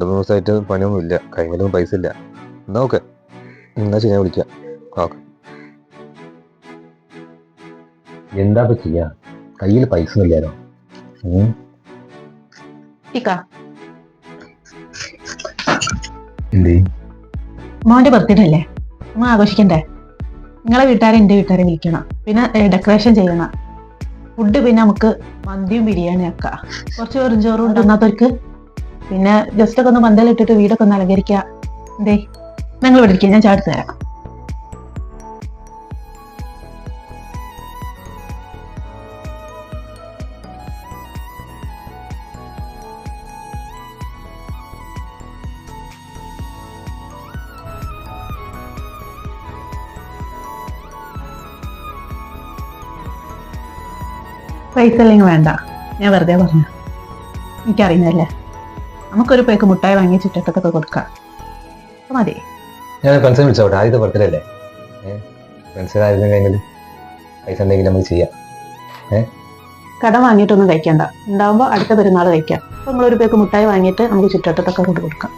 2-3 ദിവസമായിട്ട് പണിയൊന്നും ഇല്ല, കൈമേലൊന്നും പൈസ ഇല്ല. എന്നാ ഓക്കെ, എന്നാ ഞാൻ വിളിക്കാം. ഓക്കെ. എന്താ ചെയ്യാ, കയ്യിൽ പൈസ ഒന്നും ഇല്ലാലോ. എന്തേ? മോന്റെ ബർത്ത്ഡേ അല്ലേ, നമ്മൾ ആഘോഷിക്കണ്ടേ? നിങ്ങളെ വീട്ടുകാരെ എന്റെ വീട്ടുകാരെ വിളിക്കണം, പിന്നെ ഡെക്കറേഷൻ ചെയ്യണം. ഫുഡ് പിന്നെ നമുക്ക് മന്തിയും ബിരിയാണി ആക്കാം. കുറച്ച് വെറുംചോറും ഉണ്ടാകാത്തവർക്ക് പിന്നെ ജസ്റ്റ് ഒക്കെ ഒന്ന് പന്തലിട്ടിട്ട് വീടൊക്കെ ഒന്ന് അലങ്കരിക്കുക. എന്തേ, നിങ്ങൾ ഇവിടെ ഇരിക്കുക, ഞാൻ ചാടി തരാം. പൈസ അല്ലെങ്കിൽ വേണ്ട, ഞാൻ വെറുതെ പറഞ്ഞു. എനിക്കറിയുന്നല്ലേ, നമുക്കൊരു പേക്ക് മുട്ടായി വാങ്ങി ചുറ്റത്തൊക്കെ കൊടുക്കാം. മതി. ഞാൻ ഫ്രണ്ട്സിനെ വിളിച്ചോട്ടെ, ആദ്യത്തെ ബർത്ത്ഡേ അല്ലേ. ഫ്രണ്ട്സിനായിരുന്നു കഴിഞ്ഞാൽ പൈസ എന്തെങ്കിലും നമുക്ക് ചെയ്യാം. കടം വാങ്ങിയിട്ടൊന്നും കഴിക്കണ്ട, ഉണ്ടാവുമ്പോൾ അടുത്ത പെരുന്നാൾ കഴിക്കാം. അപ്പൊ നമ്മളൊരു പേക്ക് മുട്ടായി വാങ്ങിയിട്ട് നമുക്ക് ചുറ്റത്തൊക്കെ കൊടുക്കാം.